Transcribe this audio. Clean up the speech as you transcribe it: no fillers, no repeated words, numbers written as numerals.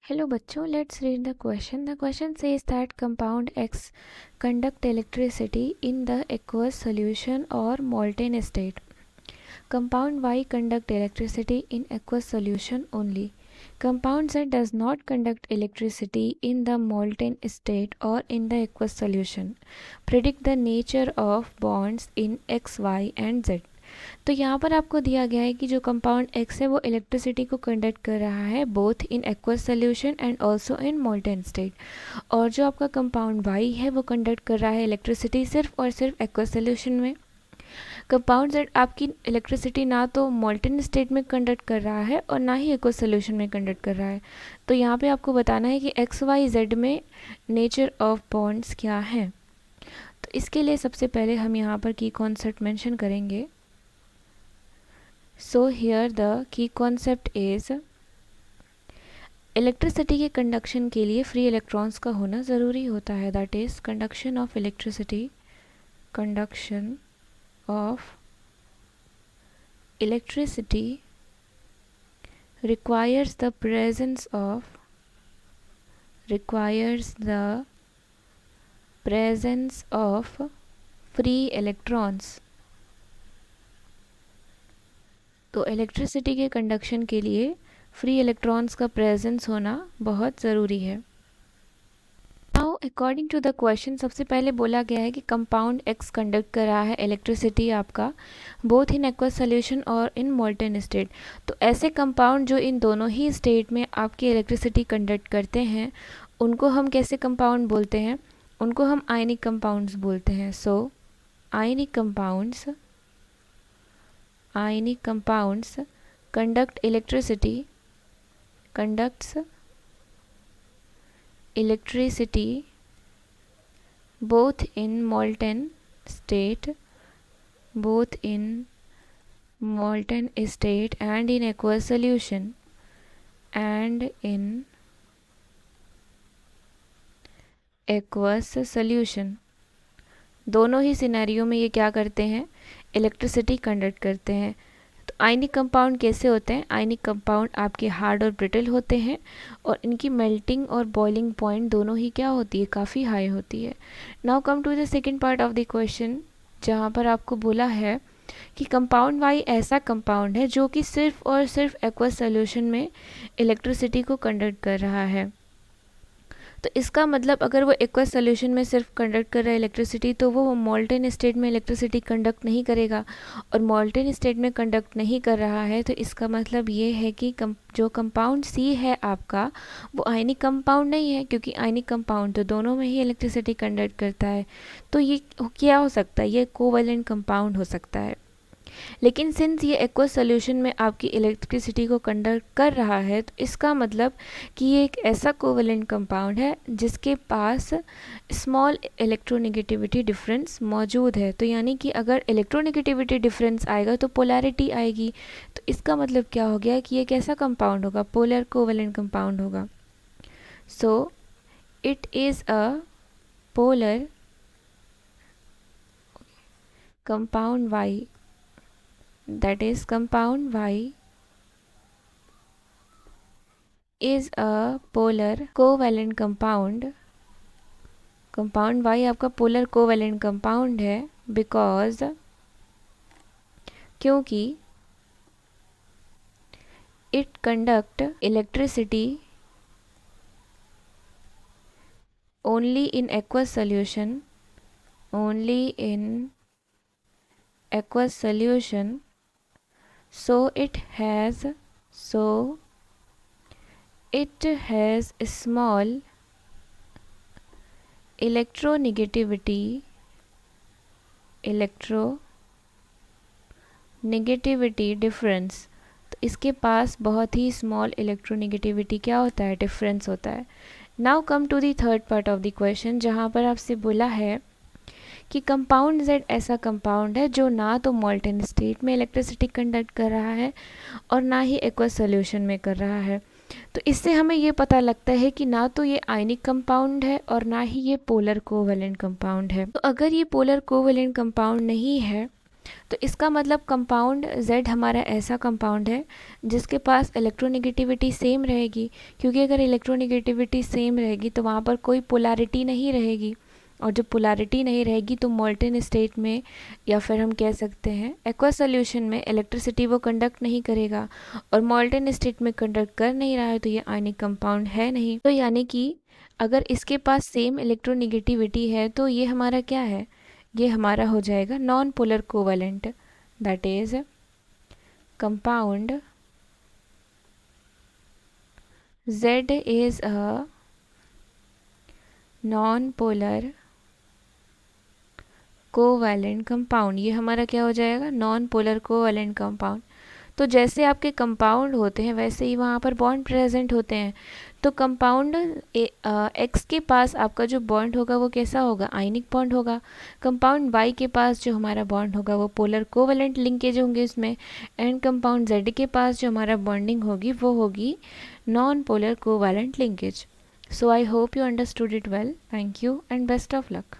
Hello बच्चों, let's read the question. The question says that compound X conduct electricity in the aqueous solution or molten state. Compound Y conduct electricity in aqueous solution only. Compound Z does not conduct electricity in the molten state or in the aqueous solution. Predict the nature of bonds in X, Y and Z. तो यहाँ पर आपको दिया गया है कि जो compound x है वो इलेक्ट्रिसिटी को कंडक्ट कर रहा है both in aqueous solution and also in molten state, और जो आपका कंपाउंड वाई है वो कंडक्ट कर रहा है इलेक्ट्रिसिटी सिर्फ और सिर्फ एक्वस सोल्यूशन में। कंपाउंड जेड आपकी इलेक्ट्रिसिटी ना तो मोल्टेन स्टेट में कंडक्ट कर रहा है और ना ही एक्वस सोल्यूशन में कंडक्ट कर रहा है। तो यहाँ पे आपको बताना है कि एक्स वाई जेड में नेचर ऑफ बॉन्ड्स क्या हैं। तो इसके लिए सबसे पहले हम यहाँ पर की कॉन्सेप्ट मेंशन करेंगे। So here the key concept is electricity के कंडक्शन के लिए फ्री इलेक्ट्रॉन्स का होना ज़रूरी होता है। That is conduction of electricity requires the presence of free electrons। तो इलेक्ट्रिसिटी के कंडक्शन के लिए फ्री इलेक्ट्रॉन्स का प्रेजेंस होना बहुत ज़रूरी है। Now according to the question सबसे पहले बोला गया है कि कंपाउंड एक्स कंडक्ट कर रहा है इलेक्ट्रिसिटी आपका बोथ इन एक्वस सोल्यूशन और इन मोल्टेन स्टेट। तो ऐसे कंपाउंड जो इन दोनों ही स्टेट में आपकी इलेक्ट्रिसिटी कंडक्ट करते हैं उनको हम कैसे कंपाउंड बोलते हैं? उनको हम आयनिक कंपाउंड्स बोलते हैं। सो आयनिक compounds conducts electricity both in molten state and in aqueous solution दोनों ही सिनेरियो में ये क्या करते हैं? इलेक्ट्रिसिटी कंडक्ट करते हैं। तो आयनिक कंपाउंड कैसे होते हैं? आयनिक कंपाउंड आपके हार्ड और ब्रिटल होते हैं और इनकी मेल्टिंग और बॉइलिंग पॉइंट दोनों ही क्या होती है? काफ़ी हाई होती है। Now come to the second part of the question, जहाँ पर आपको बोला है कि कंपाउंड वाई ऐसा कंपाउंड है जो कि सिर्फ और सिर्फ एक्वस सोल्यूशन में इलेक्ट्रिसिटी को कंडक्ट कर रहा है। तो इसका मतलब अगर वो एक्वस सोल्यूशन में सिर्फ कंडक्ट कर रहा है इलेक्ट्रिसिटी तो वो मोल्टेन स्टेट में इलेक्ट्रिसिटी कंडक्ट नहीं करेगा, और मोल्टेन स्टेट में कंडक्ट नहीं कर रहा है तो इसका मतलब ये है कि जो कंपाउंड सी है आपका वो आयनिक कंपाउंड नहीं है, क्योंकि आयनिक कंपाउंड तो दोनों में ही इलेक्ट्रिसिटी कंडक्ट करता है। तो ये क्या हो सकता है? ये कोवैलेंट कंपाउंड हो सकता है। लेकिन सिंस ये एक्वस सोल्यूशन में आपकी इलेक्ट्रिसिटी को कंडक्ट कर रहा है तो इसका मतलब कि ये एक ऐसा कोवैलेंट कंपाउंड है जिसके पास स्मॉल इलेक्ट्रोनेगेटिविटी डिफरेंस मौजूद है। तो यानी कि अगर इलेक्ट्रोनेगेटिविटी डिफरेंस आएगा तो पोलैरिटी आएगी। तो इसका मतलब क्या हो गया कि ये कैसा कंपाउंड होगा? पोलर कोवैलेंट कंपाउंड होगा। So it is a polar compound why, that is compound Y is a polar covalent compound। compound Y आपका polar covalent compound है because क्योंकि it conduct electricity only in aqueous solution, so it has small electronegativity difference। तो इसके पास बहुत ही small electronegativity क्या होता है? Difference होता है। Now come to the third part of the question, जहाँ पर आपसे बोला है कि कंपाउंड जेड ऐसा कंपाउंड है जो ना तो मोल्टेन स्टेट में इलेक्ट्रिसिटी कंडक्ट कर रहा है और ना ही एक्वस सोल्यूशन में कर रहा है। तो इससे हमें ये पता लगता है कि ना तो ये आयनिक कंपाउंड है और ना ही ये पोलर कोवैलेंट कंपाउंड है। तो अगर ये पोलर कोवैलेंट कंपाउंड नहीं है तो इसका मतलब कंपाउंड Z हमारा ऐसा कंपाउंड है जिसके पास इलेक्ट्रोनेगेटिविटी सेम रहेगी, क्योंकि अगर इलेक्ट्रोनेगेटिविटी सेम रहेगी तो वहाँ पर कोई पोलैरिटी नहीं रहेगी, और जब पोलैरिटी नहीं रहेगी तो मोल्टेन स्टेट में, या फिर हम कह सकते हैं एक्वस सॉल्यूशन में, इलेक्ट्रिसिटी वो कंडक्ट नहीं करेगा, और मोल्टेन स्टेट में कंडक्ट कर नहीं रहा है, तो ये आयनिक कंपाउंड है नहीं। तो यानी कि अगर इसके पास सेम इलेक्ट्रोनेगेटिविटी है तो ये हमारा क्या है, ये हमारा हो जाएगा non polar covalent, that is compound Z is a non polar covalent compound. ये हमारा क्या हो जाएगा, नॉन पोलर कोवैलेंट कंपाउंड। तो जैसे आपके कंपाउंड होते हैं वैसे ही वहाँ पर बॉन्ड प्रेजेंट होते हैं। तो कंपाउंड एक्स के पास आपका जो बॉन्ड होगा वो कैसा होगा, आयनिक बॉन्ड होगा। कंपाउंड वाई के पास जो हमारा बॉन्ड होगा वो पोलर कोवैलेंट लिंकेज होंगे इसमें। एंड कंपाउंड जेड के पास जो हमारा बॉन्डिंग होगी वो होगी non polar covalent linkage. So I hope you understood it well. Thank you and best of luck.